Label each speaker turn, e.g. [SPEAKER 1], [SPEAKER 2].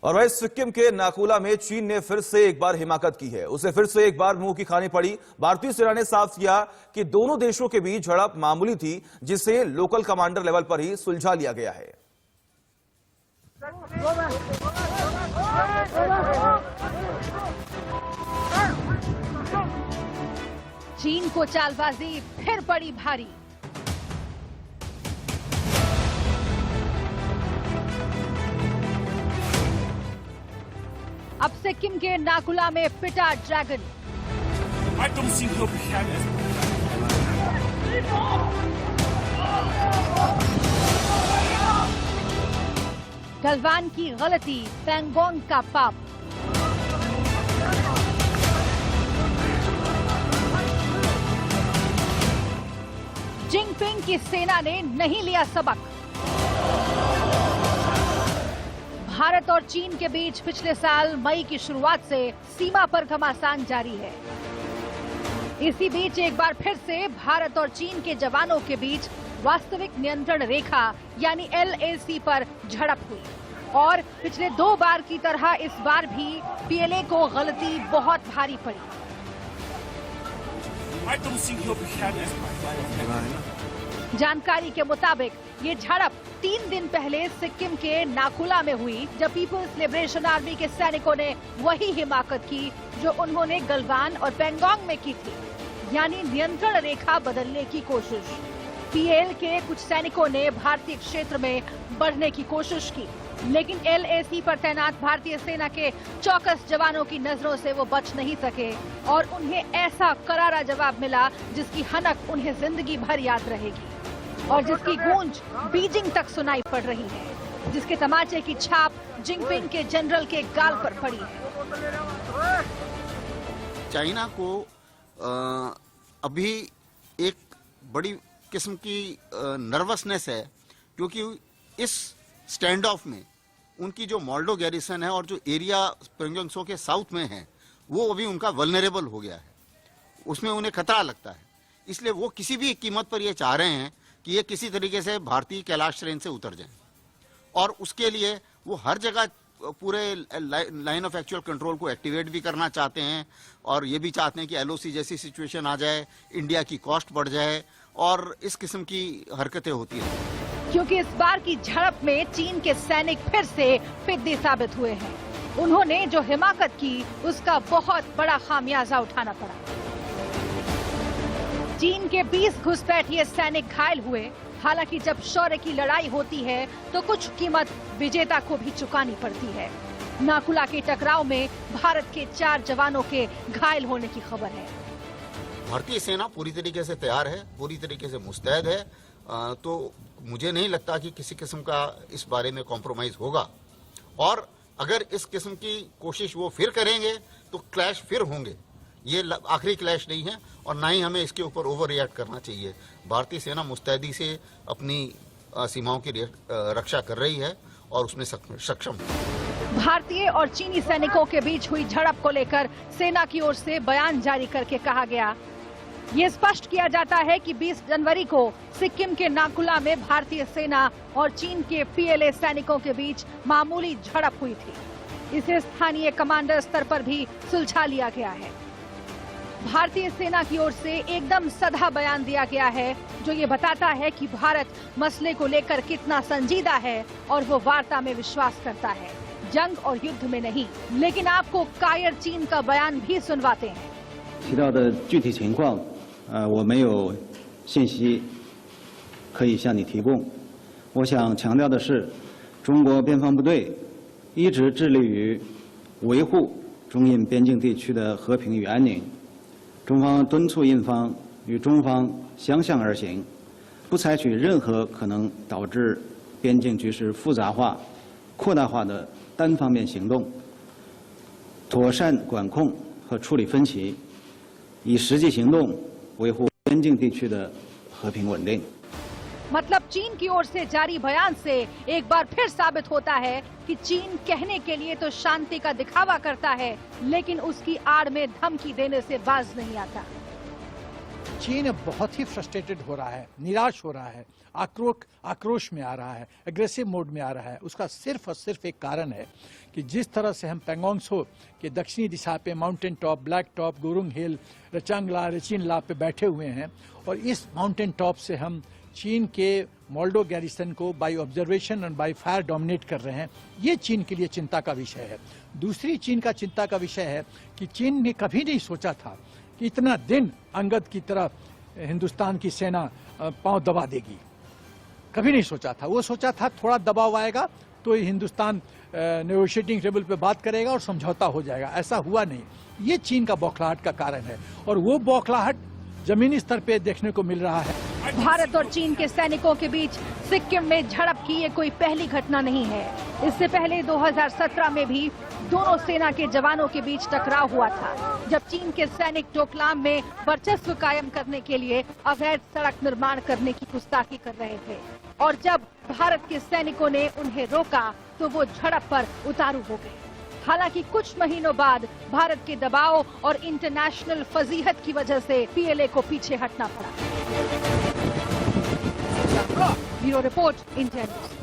[SPEAKER 1] और वही सिक्किम के नाकुला में चीन ने फिर से एक बार हिमाकत की है। उसे फिर से एक बार मुंह की खानी पड़ी। भारतीय सेना ने साफ किया कि दोनों देशों के बीच झड़प मामूली थी, जिसे लोकल कमांडर लेवल पर ही सुलझा लिया गया है।
[SPEAKER 2] चीन को चालबाजी फिर पड़ी भारी। अब सिक्किम के नाकुला में पिटा ड्रैगन। गलवान की गलती, पैंगोंग का पाप। जिनपिंग की सेना ने नहीं लिया सबक। भारत और चीन के बीच पिछले साल मई की शुरुआत से सीमा पर घमासान जारी है। इसी बीच एक बार फिर से भारत और चीन के जवानों के बीच वास्तविक नियंत्रण रेखा यानी LAC पर झड़प हुई और पिछले 2 बार की तरह इस बार भी PLA को गलती बहुत भारी पड़ी। जानकारी के मुताबिक ये झड़प 3 दिन पहले सिक्किम के नाकुला में हुई, जब पीपुल्स लिबरेशन आर्मी के सैनिकों ने वही हिमाकत की जो उन्होंने गलवान और पैंगोंग में की थी, यानी नियंत्रण रेखा बदलने की कोशिश। PL के कुछ सैनिकों ने भारतीय क्षेत्र में बढ़ने की कोशिश की, लेकिन LAC पर तैनात भारतीय सेना के चौकस जवानों की नजरों से वो बच नहीं सके और उन्हें ऐसा करारा जवाब मिला जिसकी हनक उन्हें जिंदगी भर याद रहेगी और जिसकी गूंज बीजिंग तक सुनाई पड़ रही है, जिसके तमाचे की छाप जिनपिंग के जनरल के गाल पर पड़ी है।
[SPEAKER 3] चाइना को अभी एक बड़ी किस्म की नर्वसनेस है, क्योंकि इस स्टैंड ऑफ में उनकी जो मोल्डो गैरिसन है और जो एरिया पैंगोंग त्सो के साउथ में है, वो अभी उनका वल्नरेबल हो गया है, उसमें उन्हें खतरा लगता है। इसलिए वो किसी भी कीमत पर ये चाह रहे हैं कि ये किसी तरीके से भारतीय कैलाश रेंज से उतर जाएं, और उसके लिए वो हर जगह पूरे लाइन ऑफ एक्चुअल कंट्रोल को एक्टिवेट भी करना चाहते हैं और ये भी चाहते हैं कि LOC जैसी सिचुएशन आ जाए, इंडिया की कॉस्ट बढ़ जाए, और इस किस्म की हरकतें होती हैं।
[SPEAKER 2] क्योंकि इस बार की झड़प में चीन के सैनिक फिर से फिद्दी साबित हुए हैं। उन्होंने जो हिमाकत की उसका बहुत बड़ा खामियाजा उठाना पड़ा। चीन के 20 घुसपैठिए सैनिक घायल हुए। हालांकि जब शौर्य की लड़ाई होती है तो कुछ कीमत विजेता को भी चुकानी पड़ती है। नाकुला के टकराव में भारत के 4 जवानों के घायल होने की खबर है।
[SPEAKER 3] भारतीय सेना पूरी तरीके से तैयार है, पूरी तरीके से मुस्तैद है, तो मुझे नहीं लगता कि किसी किस्म का इस बारे में कॉम्प्रोमाइज होगा, और अगर इस किस्म की कोशिश वो फिर करेंगे तो क्लैश फिर होंगे। ये आखिरी क्लैश नहीं है और ना ही हमें इसके ऊपर ओवर रिएक्ट करना चाहिए। भारतीय सेना मुस्तैदी से अपनी सीमाओं की रक्षा कर रही है और उसमें सक्षम है।
[SPEAKER 2] भारतीय और चीनी सैनिकों के बीच हुई झड़प को लेकर सेना की ओर से बयान जारी करके कहा गया, ये स्पष्ट किया जाता है कि 20 जनवरी को सिक्किम के नाकुला में भारतीय सेना और चीन के PLA सैनिकों के बीच मामूली झड़प हुई थी। इसे स्थानीय कमांडर स्तर पर भी सुलझा लिया गया है। भारतीय सेना की ओर से एकदम सधा बयान दिया गया है जो ये बताता है कि भारत मसले को लेकर कितना संजीदा है और वो वार्ता में विश्वास करता है, जंग और युद्ध में नहीं। लेकिन आपको कायर चीन का बयान भी सुनवाते हैं।
[SPEAKER 4] 提到的具体情况，我没有信息可以向你提供。我想强调的是，中国边防部队一直致力于维护中印边境地区的和平与安宁。中方敦促印方与中方相向而行，不采取任何可能导致边境局势复杂化、扩大化的单方面行动，妥善管控和处理分歧，以实际行动维护边境地区的和平稳定。
[SPEAKER 2] मतलब चीन की ओर से जारी बयान से एक बार फिर साबित होता है कि चीन कहने के लिए तो शांति का दिखावा करता है, लेकिन उसकी आड़ में धमकी देने से बाज नहीं आता।
[SPEAKER 5] चीन बहुत ही फ्रस्ट्रेटेड हो रहा है, निराश हो रहा है, आक्रोश में आ रहा है, एग्रेसिव मोड में आ रहा है। उसका सिर्फ और सिर्फ एक कारण है कि जिस तरह से हम पेंगोंग त्सो के दक्षिणी दिशा पे mountain top, black top, Gurung hill, Rachangla, Rechinla पे बैठे हुए हैं और इस माउंटेन टॉप से हम चीन के मोल्डो गैरिसन को बाय ऑब्जर्वेशन और बाय फायर डोमिनेट कर रहे हैं। ये चीन के लिए चिंता का विषय है। दूसरी चीन का चिंता का विषय है कि चीन ने कभी नहीं सोचा था कि इतना दिन अंगद की तरह हिंदुस्तान की सेना पांव दबा देगी। कभी नहीं सोचा था। वो सोचा था थोड़ा दबाव आएगा तो हिंदुस्तान नेगोशिएटिंग टेबल पे बात करेगा और समझौता हो जाएगा। ऐसा हुआ नहीं। ये चीन का बौखलाहट का कारण है और वो बौखलाहट जमीनी स्तर पे देखने को मिल रहा है।
[SPEAKER 2] भारत और चीन के सैनिकों के बीच सिक्किम में झड़प की ये कोई पहली घटना नहीं है। इससे पहले 2017 में भी दोनों सेना के जवानों के बीच टकराव हुआ था, जब चीन के सैनिक डोकलाम में वर्चस्व कायम करने के लिए अवैध सड़क निर्माण करने की गुस्ताखी कर रहे थे और जब भारत के सैनिकों ने उन्हें रोका तो वो झड़प पर उतारू हो गए। हालांकि कुछ महीनों बाद भारत के दबाव और इंटरनेशनल फजीहत की वजह से पीएलए को पीछे हटना पड़ा। Bureau report, India news.